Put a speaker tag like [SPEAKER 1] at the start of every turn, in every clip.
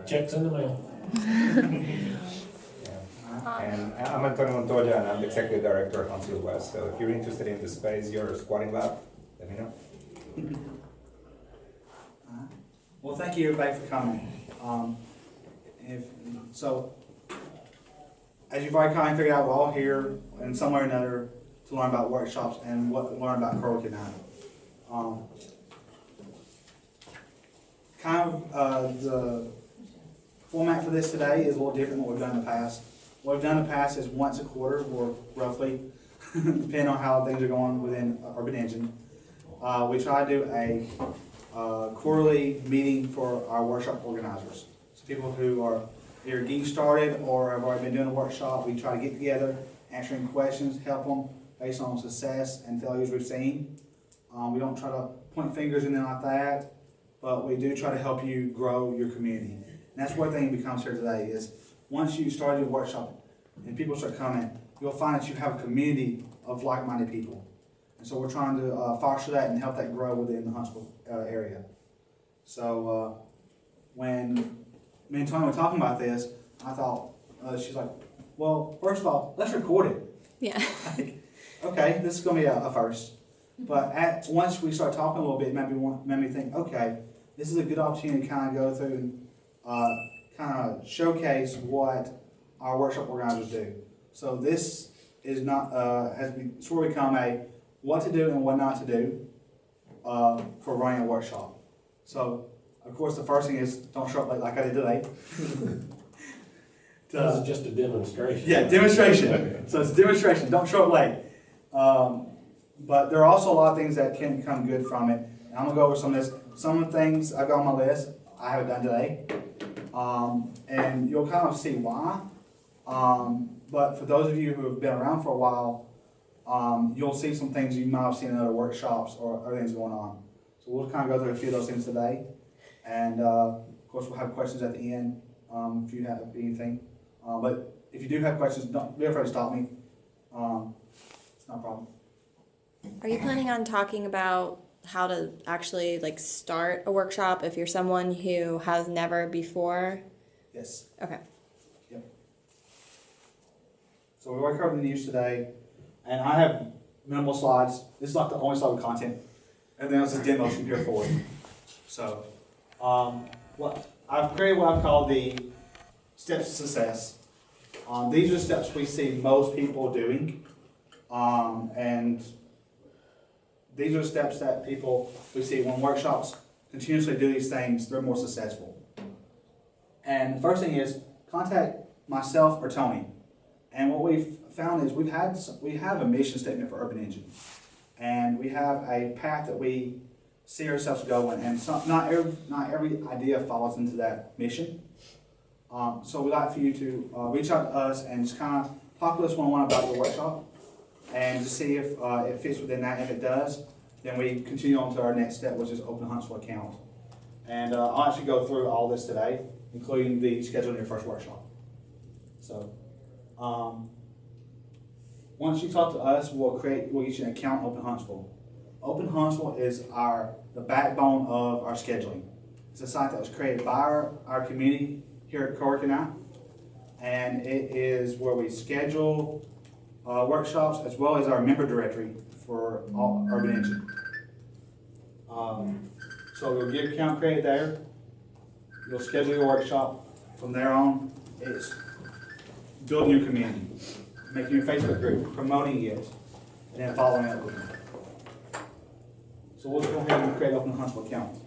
[SPEAKER 1] Checks in the mail.
[SPEAKER 2] And I'm Antonio Montoya, and I'm the Executive Director of Huntsville West. So if you're interested in the space, your squatting lab, let me know.
[SPEAKER 3] Well, thank you everybody for coming. As you've already kind of figured out, we're all here in some way or another to learn about workshops and learn about CoWorking Night. The format for this today is a little different than what we've done in the past. What we've done in the past is once a quarter, or roughly, depending on how things are going within Urban Engine. We try to do a quarterly meeting for our workshop organizers. So people who are either getting started or have already been doing a workshop, we try to get together, answering questions, help them based on success and failures we've seen. We don't try to point fingers or anything like that, but we do try to help you grow your community. And that's one thing that becomes here today is once you start your workshop and people start coming, you'll find that you have a community of like-minded people. And so we're trying to foster that and help that grow within the Huntsville area. So when me and Tony were talking about this, I thought, she's like, well, first of all, let's record it.
[SPEAKER 4] Yeah.
[SPEAKER 3] Okay, this is going to be a first. But once we start talking a little bit, it made me think, okay, this is a good opportunity to kind of go through and kind of showcase what our workshop organizers do. So this is not has sort of become a what to do and what not to do for running a workshop. So of course the first thing is don't show up late like I did today.
[SPEAKER 1] This is just a demonstration.
[SPEAKER 3] Yeah, demonstration. So it's a demonstration. Don't show up late. But there are also a lot of things that can come good from it. And I'm gonna go over some of this. Some of the things I've got on my list I haven't done today, and you'll kind of see why. But for those of you who have been around for a while, you'll see some things you might have seen in other workshops or other things going on. So we'll kind of go through a few of those things today, and of course we'll have questions at the end if you have anything. But if you do have questions, don't be afraid to stop me. It's not a problem.
[SPEAKER 4] Are you planning on talking about how to actually start a workshop if you're someone who has never before?
[SPEAKER 3] Yes.
[SPEAKER 4] Okay.
[SPEAKER 3] Yep. So we already covered the news today, and I have minimal slides. This is like the only slide with content. Everything else is demos from here forward. So, I've created what I've called the steps to success. These are steps we see most people doing, and these are steps that we see when workshops continuously do these things, they're more successful. And the first thing is contact myself or Tony. And what we've found is we have a mission statement for Urban Engine, and we have a path that we see ourselves going. And not every idea falls into that mission. So we'd like for you to reach out to us and just kind of talk with us one-on-one about your workshop, and to see if it fits within that. If it does, then we continue on to our next step, which is open a Huntsville account. And I'll actually go through all this today, including the scheduling your first workshop. So once you talk to us, we'll get you an account in Open Huntsville. Open Huntsville is the backbone of our scheduling. It's a site that was created by our community here at CoWorking Night, and it is where we schedule workshops as well as our member directory for all Urban Engine. So we'll get your account created there. You'll schedule your workshop. From there on, it's building your community, making your Facebook group, promoting it, and then following up with it. So we'll go ahead and create an Open Huntsville account.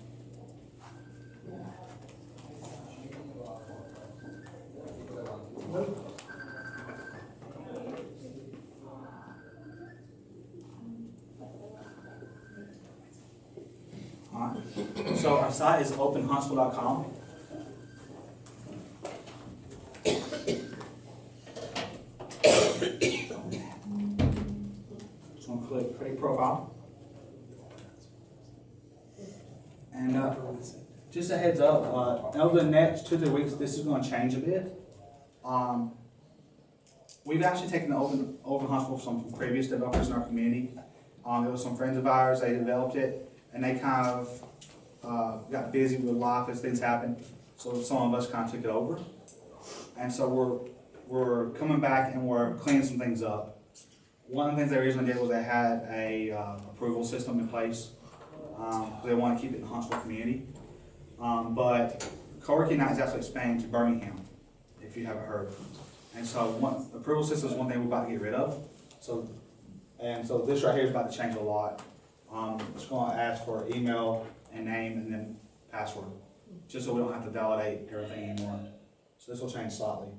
[SPEAKER 3] So our site is openhuntsville.com. So I'm going to click create profile. And just a heads up, over the next 2 to 3 weeks, this is going to change a bit. We've actually taken the Open Huntsville from some previous developers in our community. There was some friends of ours, they developed it, and they kind of got busy with life as things happen. so some of us kind of took it over. And so we're coming back and we're cleaning some things up. One of the things they originally did was they had a approval system in place. They want to keep it in the Huntsville community. But CoWorking Night is actually expanding to Birmingham, if you haven't heard. And so approval system is one thing we're about to get rid of. So this right here is about to change a lot. It's going to ask for email and name and then password, just so we don't have to validate everything anymore. So this will change slightly.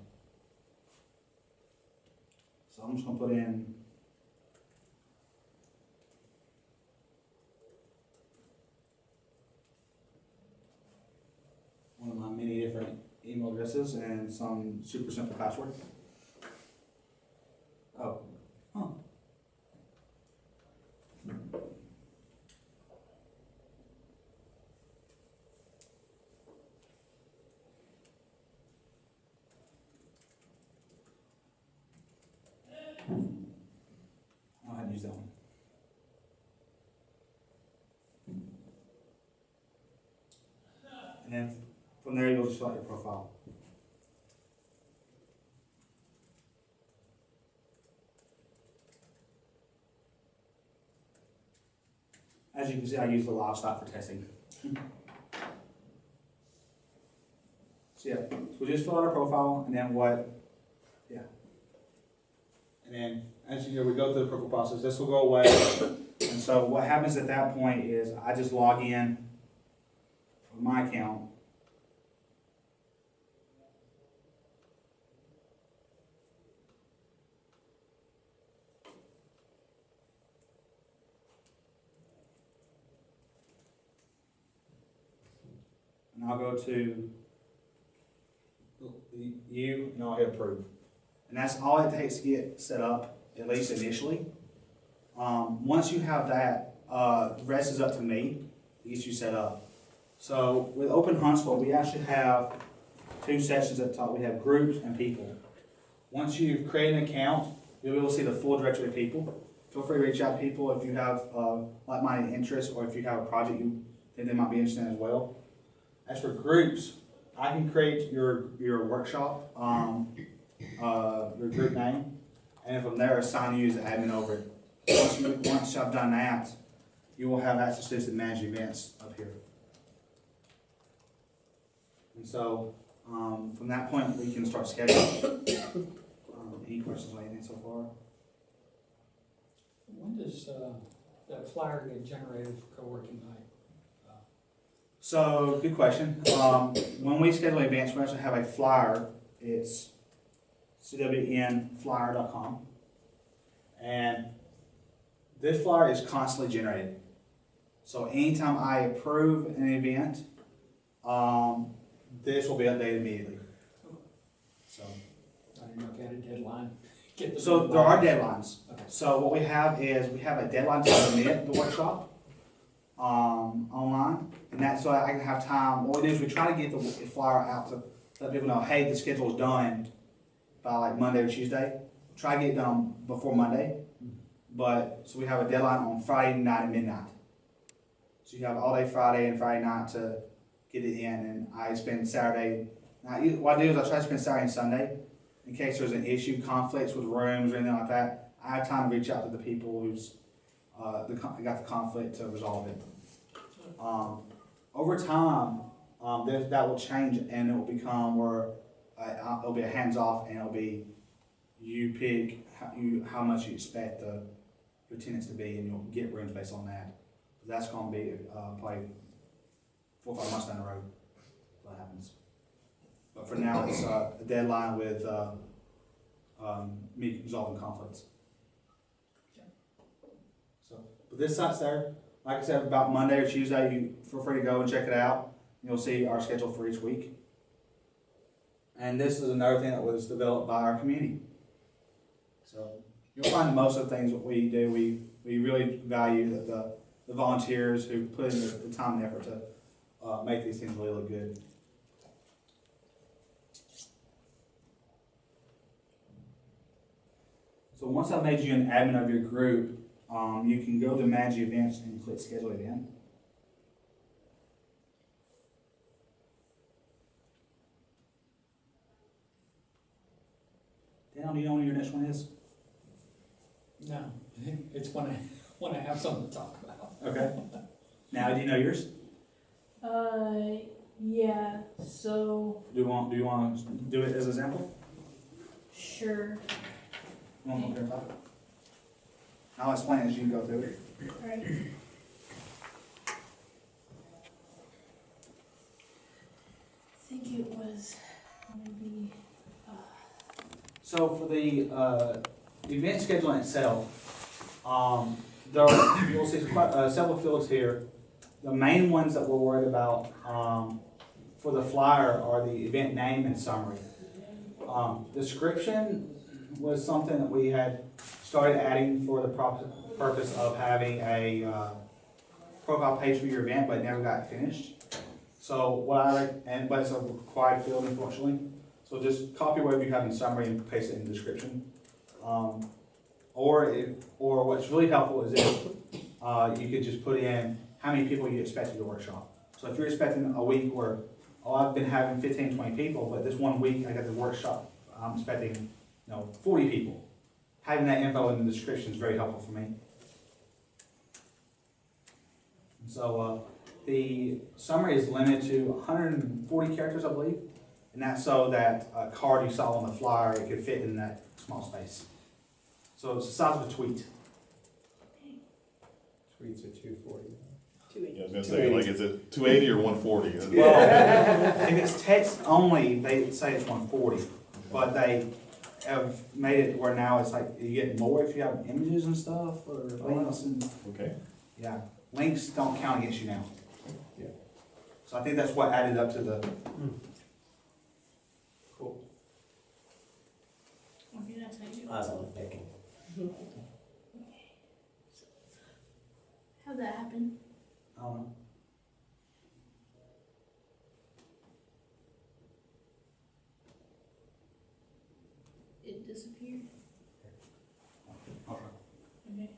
[SPEAKER 3] So I'm just going to put in one of my many different email addresses and some super simple password. Oh, huh. I'll have to use that one. And then from there, you'll just fill out your profile. As you can see, I use the livestock for testing. So yeah, so we just fill out our profile, and then and then as you know, we go through the approval process. This will go away, and so what happens at that point is I just log in with my account. And I'll go to you and I'll hit approve. And that's all it takes to get set up, at least initially. Once you have that, the rest is up to me to get you set up. So with Open Huntsville, we actually have two sections at the top. We have groups and people. Once you've created an account, you'll be able to see the full directory of people. Feel free to reach out to people if you have like-minded interests or if you have a project you think they might be interested in as well. As for groups, I can create your workshop, your group name, and from there assign you as the admin over it. Once I've done that, you will have access to the manage events up here. And so from that point, we can start scheduling. Any questions on anything so far?
[SPEAKER 1] When does that flyer get generated for CoWorking Night?
[SPEAKER 3] So, good question. When we schedule events, we actually have a flyer. It's cwnflyer.com. And this flyer is constantly generated. So anytime I approve an event, this will be updated immediately. So,
[SPEAKER 1] I didn't know if you had a deadline.
[SPEAKER 3] So there are deadlines.
[SPEAKER 1] Okay.
[SPEAKER 3] So what we have is we have a deadline to submit the workshop online, and that's so I can have time. What we do is we try to get the flyer out to let people know, hey, the schedule is done by like Monday or Tuesday. Try to get it done before Monday, but so we have a deadline on Friday night at midnight. So you have all day Friday and Friday night to get it in, and I spend Saturday. What I do is I try to spend Saturday and Sunday in case there's an issue, conflicts with rooms or anything like that. I have time to reach out to the people who's got the conflict to resolve it. Over time, that will change and it will become where it'll be a hands-off and it'll be you pick how much you expect your tenants to be and you'll get rooms based on that. That's going to be probably 4 or 5 months down the road if that happens. But for now, it's a deadline with me resolving conflicts. So, but this site's there. Like I said, about Monday or Tuesday, you feel free to go and check it out. You'll see our schedule for each week. And this is another thing that was developed by our community. So you'll find most of the things that we do, we really value that the volunteers who put in the time and effort to make these things really look good. So once I've made you an admin of your group, you can go to manage events and click schedule event. Daniel, do you know when your next one is?
[SPEAKER 1] No, it's when I have something to talk about.
[SPEAKER 3] Okay. Now, do you know yours?
[SPEAKER 5] Yeah, so,
[SPEAKER 3] Do you want to do it as an example?
[SPEAKER 5] sure,
[SPEAKER 3] You want to come up here and talk? I'll explain as you go through it.
[SPEAKER 5] alright. I think it was maybe,
[SPEAKER 3] So for the event scheduling itself, you'll see several fields here. The main ones that we're worried about for the flyer are the event name and summary. Description was something that we had started adding for the purpose of having a profile page for your event, but it never got finished. So but it's a required field, unfortunately. So just copy whatever you have in summary and paste it in the description. Or what's really helpful is if you could just put in how many people you expect at your workshop. So if you're expecting a week where, I've been having 15, 20 people, but this one week I got the workshop, I'm expecting 40 people. Having that info in the description is very helpful for me. So the summary is limited to 140 characters, I believe. And that's so that a card you saw on the flyer, it could fit in that small space. So it's the size of a tweet.
[SPEAKER 2] Tweets are 240.
[SPEAKER 6] Yeah, I was gonna say, like, is it 280 or 140?
[SPEAKER 3] Well, if it's text only, they say it's 140, but they have made it where now it's like you get more if you have images and stuff or links and
[SPEAKER 6] Okay.
[SPEAKER 3] yeah, links don't count against you now.
[SPEAKER 2] Yeah.
[SPEAKER 3] So I think that's what added up to the.
[SPEAKER 2] Cool.
[SPEAKER 5] okay, that's how you do
[SPEAKER 7] I was only picking.
[SPEAKER 5] it. How'd that happen?
[SPEAKER 3] I don't know.
[SPEAKER 5] It disappeared?
[SPEAKER 3] Okay.
[SPEAKER 5] Okay.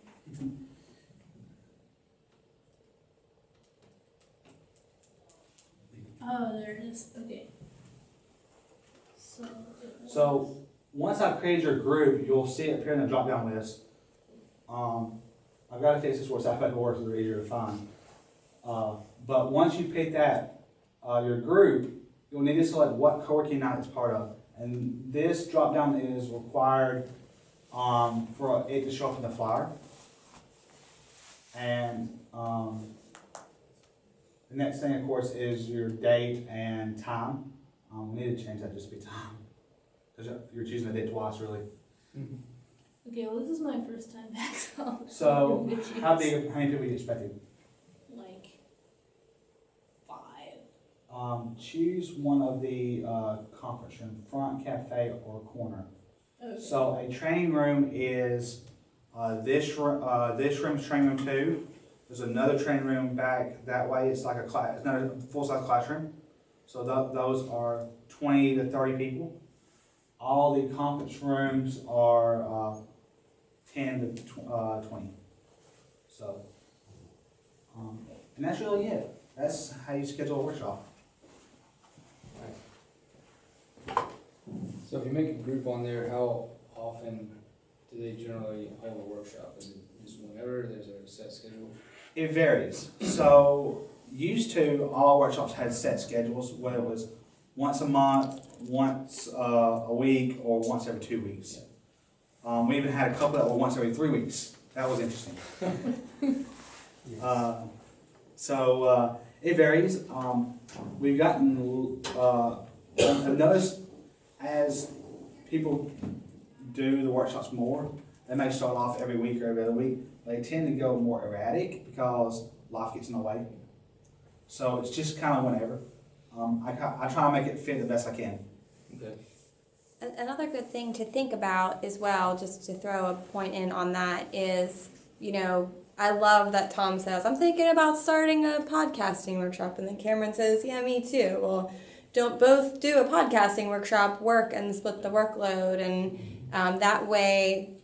[SPEAKER 5] Oh, there it is, okay. So.
[SPEAKER 3] So once I've created your group, you'll see it appear in the drop-down list. I've got to fix this where it's alphabetical order so they're easier to find. But once you pick that, your group, you'll need to select what CoWorking Night it's part of. And this drop-down is required for it to show up in the flyer. And the next thing, of course, is your date and time. We need to change that just to be time. Because you're choosing a date twice, really.
[SPEAKER 5] Okay, well, this is my first time back, so.
[SPEAKER 3] So,
[SPEAKER 5] I'm
[SPEAKER 3] how
[SPEAKER 5] confused.
[SPEAKER 3] many people are you expecting?
[SPEAKER 5] Like, 5.
[SPEAKER 3] Choose one of the conference room, front, cafe, or corner.
[SPEAKER 5] Okay.
[SPEAKER 3] So a training room is this room's training room 2. There's another training room back that way. It's like a class, it's not a full-size classroom. So those are 20 to 30 people. All the conference rooms are 10 to 20. So, and that's really it. That's how you schedule a workshop.
[SPEAKER 8] So if you make a group on there, how often do they generally hold a workshop? Is it just whenever? There's a set schedule?
[SPEAKER 3] It varies. So used to, all workshops had set schedules, whether it was once a month, once a week, or once every 2 weeks. We even had a couple that were once every 3 weeks. That was interesting. It varies. We've gotten, I've noticed as people do the workshops more, they may start off every week or every other week. They tend to go more erratic because life gets in the way. So it's just kind of whenever. I try to make it fit the best I can.
[SPEAKER 8] Okay.
[SPEAKER 4] Another good thing to think about as well, just to throw a point in on that, is, I love that Tom says, I'm thinking about starting a podcasting workshop, and then Cameron says, yeah, me too. Well, don't both do a podcasting workshop, work and split the workload, and that way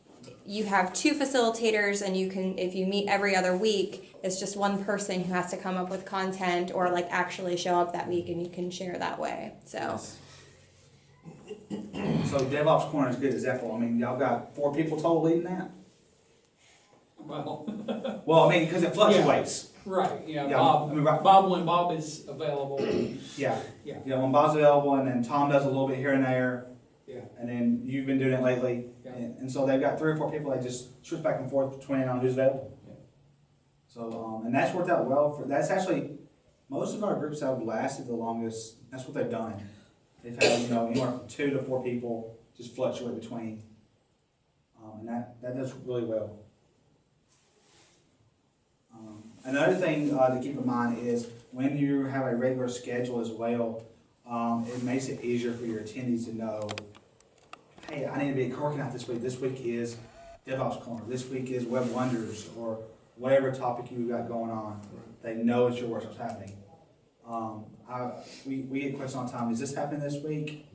[SPEAKER 4] you have 2 facilitators, and you can, if you meet every other week, it's just one person who has to come up with content or actually show up that week, and you can share that way. So.
[SPEAKER 3] So DevOps Corner is a good example. I mean, y'all got 4 people total leading that?
[SPEAKER 1] Well,
[SPEAKER 3] Well, I mean, because it fluctuates.
[SPEAKER 1] right, yeah,
[SPEAKER 3] Yeah,
[SPEAKER 1] Bob,
[SPEAKER 3] I mean, right.
[SPEAKER 1] Bob, when Bob is available,
[SPEAKER 3] Yeah.
[SPEAKER 1] yeah,
[SPEAKER 3] Yeah, when Bob's available, and then Tom does a little bit here and there,
[SPEAKER 1] yeah,
[SPEAKER 3] and then you've been doing it lately.
[SPEAKER 1] Yeah.
[SPEAKER 3] And so they've got 3 or 4 people that just switch back and forth between on who's available.
[SPEAKER 1] Yeah.
[SPEAKER 3] So, and that's worked out well that's actually, most of our groups have lasted the longest. That's what they've done. They've had, anywhere from 2 to 4 people just fluctuate between. And that does really well. Another thing to keep in mind is when you have a regular schedule as well, it makes it easier for your attendees to know, hey, I need to be at CoWorking Night this week. This week is DevOps Corner. This week is Web Wonders, or whatever topic you got going on. They know it's your workshop's happening. We get questions all the time. Is this happening this week?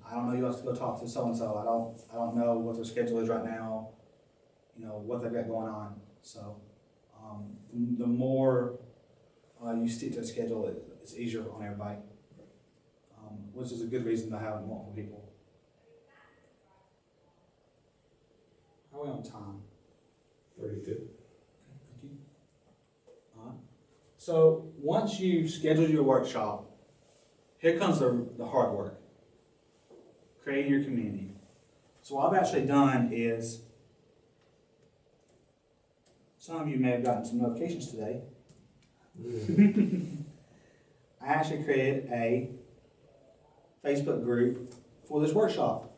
[SPEAKER 3] I don't know. You have to go talk to so and so. I don't know what their schedule is right now. What they've got going on. So the more you stick to a schedule, it's easier on everybody. Which is a good reason to have multiple people. How are we on time?
[SPEAKER 2] 32.
[SPEAKER 3] Thank you. So once you've scheduled your workshop, here comes the hard work. Creating your community. So what I've actually done is, some of you may have gotten some notifications today. I actually created a Facebook group for this workshop.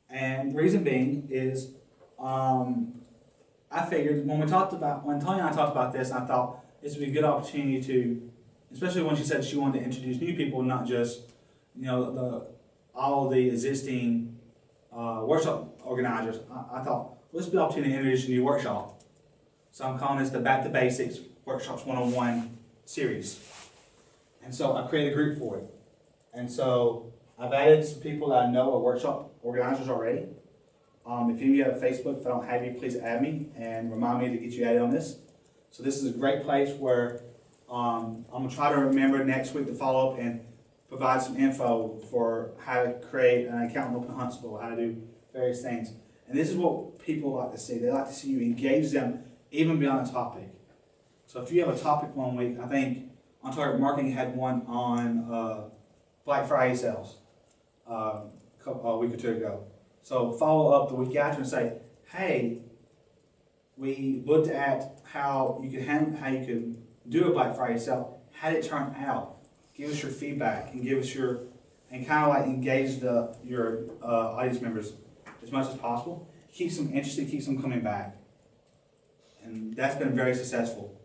[SPEAKER 3] And the reason being is, I figured when Tony and I talked about this, I thought this would be a good opportunity to, especially when she said she wanted to introduce new people, not just, all the existing workshop organizers. I thought, let's be an opportunity to introduce a new workshop. So I'm calling this the Back to Basics Workshops 101 series. And so I created a group for it. And so I've added some people that I know are workshop organizers already. If any of you have Facebook, if I don't have you, please add me and remind me to get you added on this. So this is a great place where I'm going to try to remember next week to follow up and provide some info for how to create an account in Open Huntsville, how to do various things. And this is what people like to see. They like to see you engage them even beyond a topic. So if you have a topic one week, I think On Target Marketing had one on Black Friday sales a week or 2 ago. So follow up the week after and say, hey, we looked at how you could do a Black Friday sale. How did it turn out? Give us your feedback and kind of like engage your audience members as much as possible. Keeps them interested, keeps them coming back. And that's been very successful.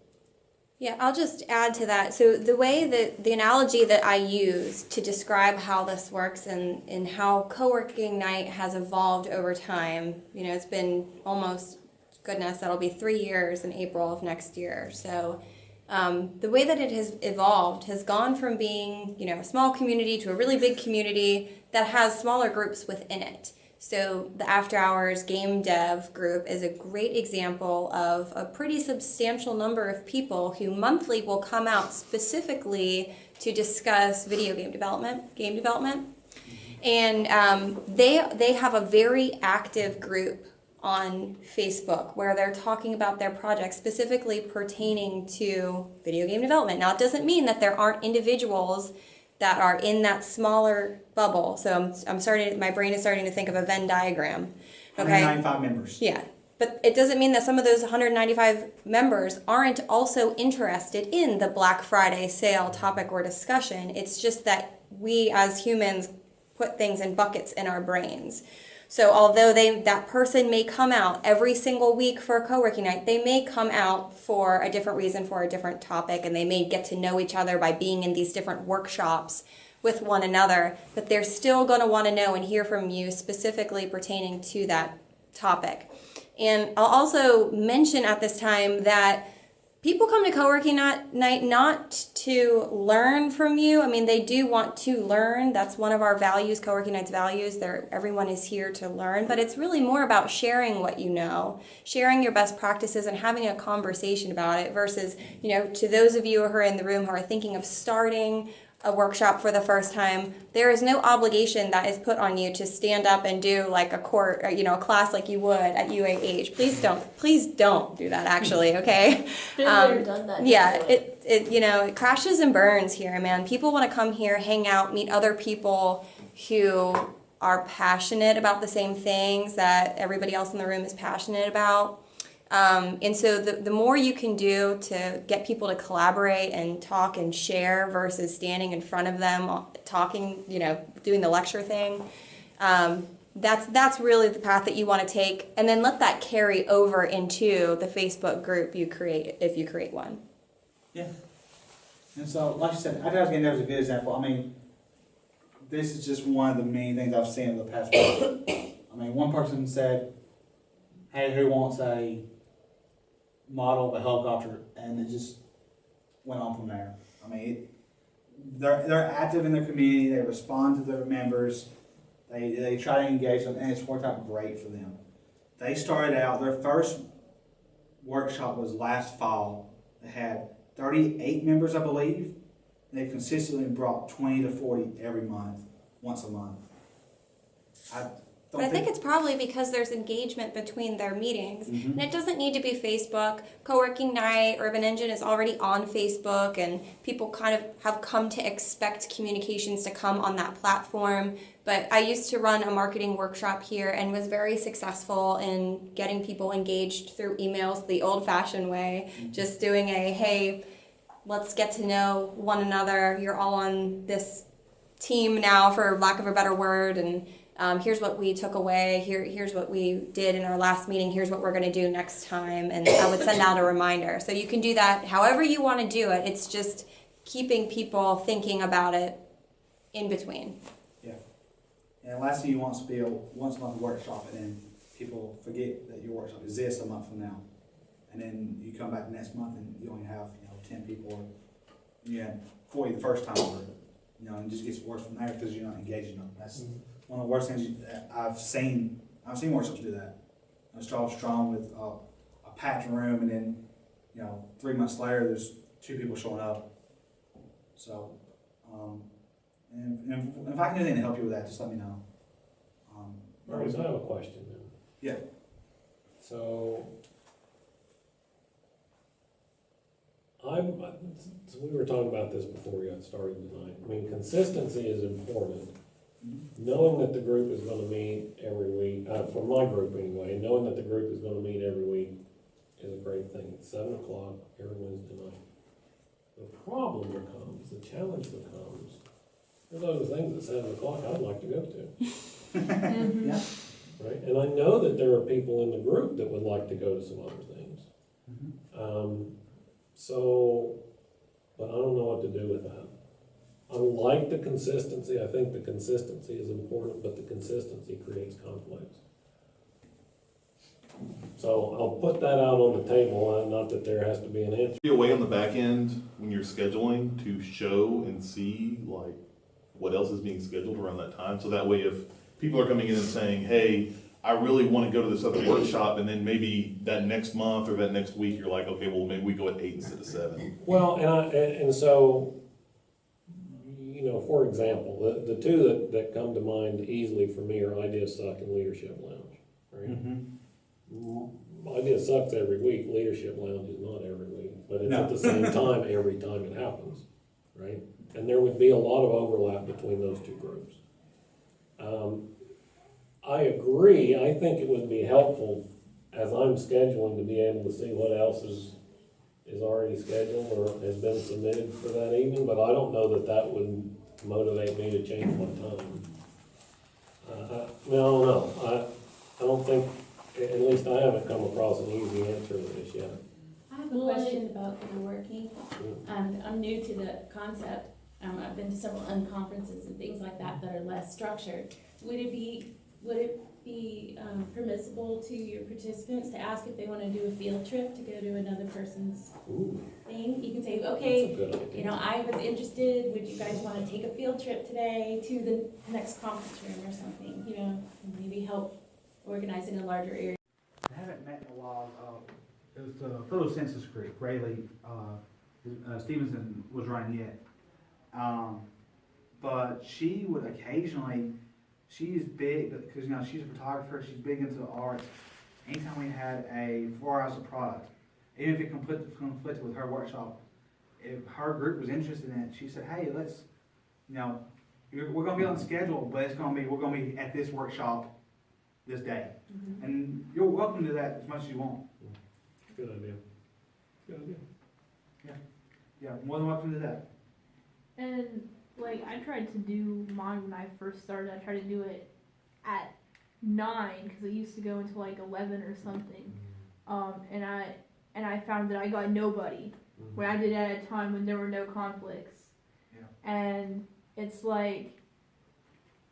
[SPEAKER 4] Yeah, I'll just add to that. So the way that the analogy that I use to describe how this works and how CoWorking Night has evolved over time, it's been almost, goodness, that'll be 3 years in April of next year. So the way that it has evolved has gone from being, a small community to a really big community that has smaller groups within it. So the After Hours Game Dev group is a great example of a pretty substantial number of people who monthly will come out specifically to discuss video game development. And they have a very active group on Facebook where they're talking about their projects specifically pertaining to video game development. Now, it doesn't mean that there aren't individuals that are in that smaller bubble. So my brain is starting to think of a Venn diagram. Okay.
[SPEAKER 3] 195 members.
[SPEAKER 4] Yeah. But it doesn't mean that some of those 195 members aren't also interested in the Black Friday sale topic or discussion. It's just that we as humans put things in buckets in our brains. So although that person may come out every single week for a CoWorking Night, they may come out for a different reason, for a different topic, and they may get to know each other by being in these different workshops with one another, but they're still going to want to know and hear from you specifically pertaining to that topic. And I'll also mention at this time that people come to CoWorking Night not to learn from you. I mean, they do want to learn. That's one of our values, CoWorking Night's values. Everyone is here to learn, but it's really more about sharing what you know, sharing your best practices and having a conversation about it versus, to those of you who are in the room who are thinking of starting a workshop for the first time, there is no obligation that is put on you to stand up and do like a a class like you would at UAH. Please don't do that actually, okay?
[SPEAKER 5] Been there, done that.
[SPEAKER 4] Yeah,
[SPEAKER 5] don't do it.
[SPEAKER 4] it crashes and burns here, man. People want to come here, hang out, meet other people who are passionate about the same things that everybody else in the room is passionate about. And so the more you can do to get people to collaborate and talk and share versus standing in front of them talking, doing the lecture thing, that's really the path that you want to take. And then let that carry over into the Facebook group you create, if you create one.
[SPEAKER 3] Yeah. And so, like you said, advertising there was a good example. I mean, this is just one of the main things I've seen in the past week. I mean, one person said, hey, who wants a model of a helicopter? And it just went on from there. I mean, they're active in their community. They respond to their members. They try to engage them, and it's worked out great for them. They started out, their first workshop was last fall. They had 38 members, I believe. They consistently brought 20 to 40 every month, once a month.
[SPEAKER 4] But I think it's probably because there's engagement between their meetings.
[SPEAKER 3] Mhm.
[SPEAKER 4] And it doesn't need to be Facebook. CoWorking Night, Urban Engine is already on Facebook, and people kind of have come to expect communications to come on that platform. But I used to run a marketing workshop here and was very successful in getting people engaged through emails the old-fashioned way. Just doing a, hey, let's get to know one another. You're all on this team now, for lack of a better word, and here's what we took away. Here's what we did in our last meeting. Here's what we're going to do next time. And I would send out a reminder. So you can do that however you want to do it. It's just keeping people thinking about it in between.
[SPEAKER 3] Yeah. And last thing you want to be a once a month workshop, and then people forget that your workshop exists a month from now. And then you come back the next month and you only have 10 people, or you had 40 the first time, or and it just gets worse from there because you're not engaging them. That's one of the worst things I've seen. I've seen workshops do that. I start strong with a packed room, and then 3 months later there's 2 people showing up. So, and if I can do anything to help you with that, just let me know.
[SPEAKER 7] Marcus, I have a question then.
[SPEAKER 3] Yeah.
[SPEAKER 7] So we were talking about this before we got started tonight. I mean, consistency is important. Knowing that the group is going to meet every week, for my group anyway, knowing that the group is going to meet every week is a great thing. It's 7 o'clock every Wednesday night. The problem becomes, the challenge becomes, there's other things at 7 o'clock I'd like to go to.
[SPEAKER 3] Yeah.
[SPEAKER 7] Right? And I know that there are people in the group that would like to go to some other things. But I don't know what to do with that. I like the consistency. I think the consistency is important, but the consistency creates conflicts. So I'll put that out on the table, not that there has to be an answer.
[SPEAKER 6] Be a way on the back end when you're scheduling to show and see like what else is being scheduled around that time. So that way if people are coming in and saying, hey, I really want to go to this other workshop, and then maybe that next month or that next week, you're like, okay, well, maybe we go at 8 instead of 7.
[SPEAKER 7] Well, and so, for example, the two that come to mind easily for me are Idea Suck and Leadership Lounge, right? Idea Sucks every week, Leadership Lounge is not every week, but it's at the same time every time it happens, right? And there would be a lot of overlap between those two groups. I agree. I think it would be helpful as I'm scheduling to be able to see what else is already scheduled or has been submitted for that evening, but I don't know that would motivate me to change my time. I don't know. I don't think, at least I haven't come across an easy answer to this yet.
[SPEAKER 5] I have a question about CoWorking. I'm new to the concept. I've been to several unconferences and things like that are less structured. Would it be permissible to your participants to ask if they want to do a field trip to go to another person's thing? You can say, okay,
[SPEAKER 7] That's a good idea.
[SPEAKER 5] I was interested. Would you guys want to take a field trip today to the next conference room or something? Maybe help organizing a larger area.
[SPEAKER 3] I haven't met in a while. It was the Photo Census Group. Rayleigh Stevenson was running it. but she would occasionally, she's big, because, you know, she's a photographer, she's big into the arts. Anytime we had a 4 hours of product, even if it conflicted with her workshop, if her group was interested in it, she said, hey, let's, you know, we're gonna be on schedule, but we're gonna be at this workshop this day.
[SPEAKER 5] Mhm.
[SPEAKER 3] And you're welcome to that as much as you want.
[SPEAKER 7] Good idea. Good idea.
[SPEAKER 3] Yeah, more than welcome to that.
[SPEAKER 9] And like I tried to do mine when I first started. I tried to do it at 9 because it used to go until like 11 or something. And I found that I got nobody when I did it at a time when there were no conflicts.
[SPEAKER 3] Yeah.
[SPEAKER 9] And it's like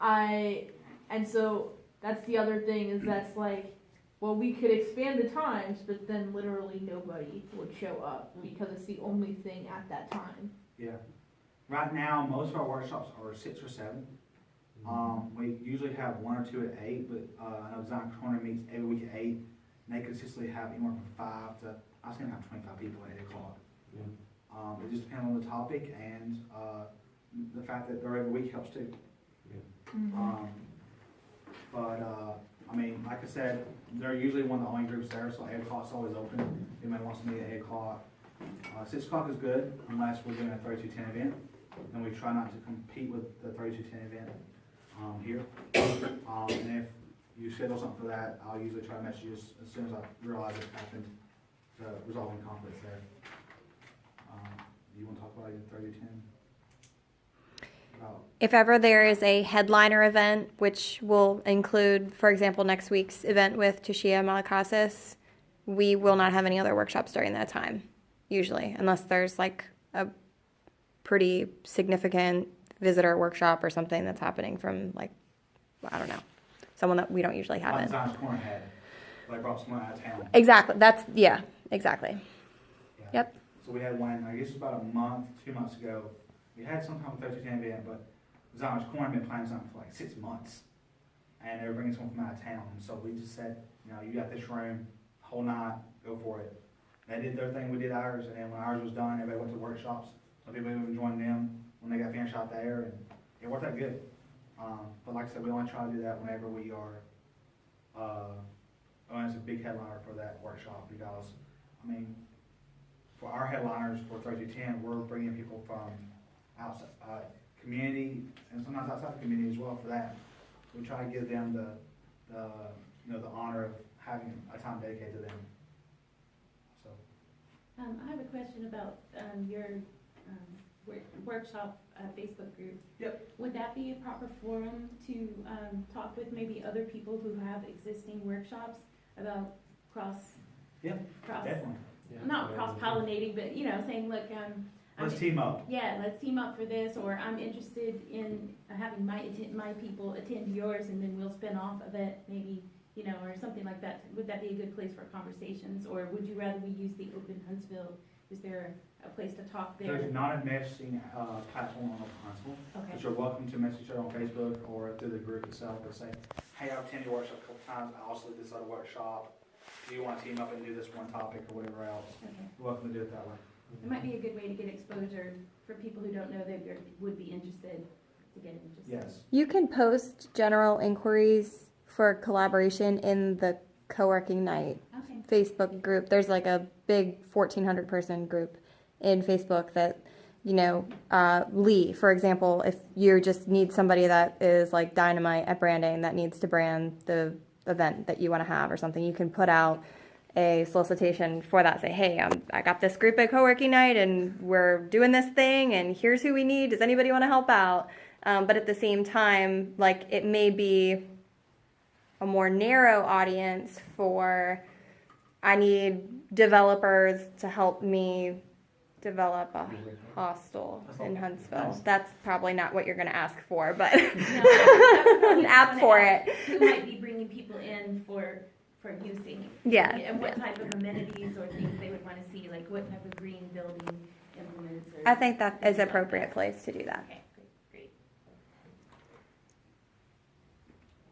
[SPEAKER 9] and so that's the other thing is that's like, well, we could expand the times, but then literally nobody would show up because it's the only thing at that time.
[SPEAKER 3] Yeah. Right now, most of our workshops are 6 or 7. We usually have 1 or 2 at 8, but I know Design Corner meets every week at 8, and they consistently have anywhere from 5 to, I was thinking, 25 people at 8 o'clock.
[SPEAKER 7] Yeah.
[SPEAKER 3] It just depends on the topic and the fact that they're every week helps too. I mean, like I said, they're usually one of the only groups there, so 8 o'clock's always open. Anybody wants to meet at 8 o'clock. 6 o'clock is good, unless we're doing a 3210 event. And we try not to compete with the 3210 event here. And if you schedule something for that, I'll usually try to message you as soon as I realize it happened to resolve any conflicts there. You want to talk about your 3210?
[SPEAKER 4] If ever there is a headliner event, which will include, for example, next week's event with Toshia Malakasis, we will not have any other workshops during that time, usually, unless there's like a pretty significant visitor workshop or something that's happening from, like, I don't know, someone that we don't usually have in.
[SPEAKER 3] Design's Corner had, like, brought someone out of town.
[SPEAKER 4] Exactly. Yeah, exactly.
[SPEAKER 3] Yeah.
[SPEAKER 4] Yep.
[SPEAKER 3] So we had one, I guess it was about a month, 2 months ago. We had some kind of 3210 event, but Design's Corner had been planning something for like 6 months. And they were bringing someone from out of town. And so we just said, you know, you got this room, whole night, go for it. They did their thing, we did ours, and then when ours was done, everybody went to workshops. Some people even joined them when they got finished out there, and it worked out good. But like I said, we only try to do that whenever we are, when it's a big headliner for that workshop, because, I mean, for our headliners for 3210, we're bringing people from outside, community, and sometimes outside the community as well for that. We try to give them the honor of having a time dedicated to them. So.
[SPEAKER 5] I have a question about your workshop Facebook group.
[SPEAKER 3] Yep.
[SPEAKER 5] Would that be a proper forum to talk with maybe other people who have existing workshops about cross,
[SPEAKER 3] Definitely.
[SPEAKER 5] not cross-pollinating, but, you know, saying, look,
[SPEAKER 3] Let's team up.
[SPEAKER 5] yeah, let's team up for this, or I'm interested in having my people attend yours, and then we'll spin off of it, maybe, you know, or something like that. Would that be a good place for conversations, or would you rather we use the Open Huntsville? Is there a place to talk there?
[SPEAKER 3] There's not a messaging platform on Huntsville,
[SPEAKER 5] Okay.
[SPEAKER 3] but you're welcome to message her on Facebook or through the group itself and say, hey, I've attended your workshop a couple times, I also did this other workshop. Do you want to team up and do this one topic or whatever else?
[SPEAKER 5] Okay.
[SPEAKER 3] You're welcome to do it that way.
[SPEAKER 5] It might be a good way to get exposure for people who don't know they would be interested to get interested.
[SPEAKER 3] Yes.
[SPEAKER 4] You can post general inquiries for collaboration in the CoWorking Night
[SPEAKER 5] Okay.
[SPEAKER 4] Facebook group. There's like a big 1,400 person group in Facebook that, you know, Lee, for example, if you just need somebody that is like dynamite at branding that needs to brand the event that you want to have or something, you can put out a solicitation for that. Say, hey, I got this group at CoWorking Night and we're doing this thing and here's who we need. Does anybody want to help out? But at the same time, like, it may be a more narrow audience for, I need developers to help me develop a hostel in Huntsville.
[SPEAKER 3] Nice.
[SPEAKER 4] That's probably not what you're going to ask for, but
[SPEAKER 5] No,
[SPEAKER 4] an app for it.
[SPEAKER 5] Who might be bringing people in for using?
[SPEAKER 4] Yeah.
[SPEAKER 5] And what type of amenities or things they would want to see, like what type of green building implements or.
[SPEAKER 4] I think that is an appropriate place to do that.
[SPEAKER 5] Okay, great.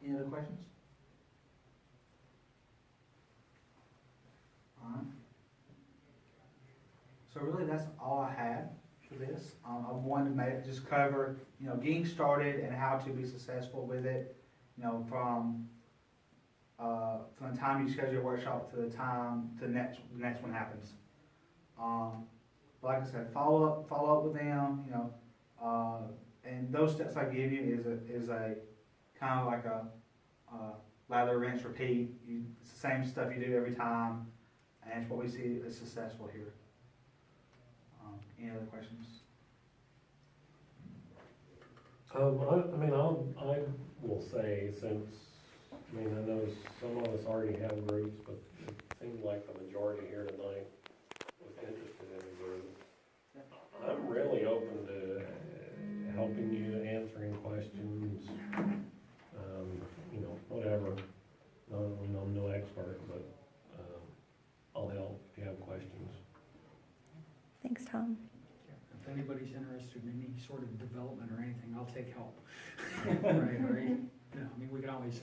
[SPEAKER 3] Any other questions? All right. So really, that's all I had. for this. I wanted to make, just cover, you know, getting started and how to be successful with it, you know, from the time you schedule your workshop to the time the next one happens. Like I said, follow up with them, you know, and those steps I give you is a kind of like a lather, rinse, repeat. It's the same stuff you do every time, and it's what we see is successful here. Any other questions?
[SPEAKER 7] I will say, since, I know some of us already have groups, but it seemed like the majority here tonight was interested in a group. I'm really open to helping you, answering questions, whatever. I'm no expert, but I'll help if you have questions.
[SPEAKER 4] Thanks, Tom.
[SPEAKER 1] If anybody's interested in any sort of development or anything, I'll take help. Right? Yeah, we can always.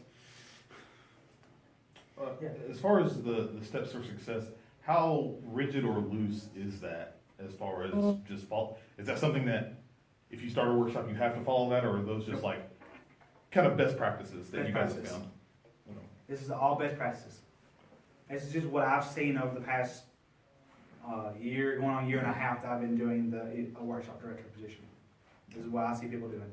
[SPEAKER 6] As far as the steps for success, how rigid or loose is that as far as just follow? Is that something that if you start a workshop, you have to follow that, or are those just like kind of best practices that you guys have found?
[SPEAKER 3] This is all best practices. This is just what I've seen over the past year, going on a year and a half that I've been doing a workshop director position. This is what I see people doing.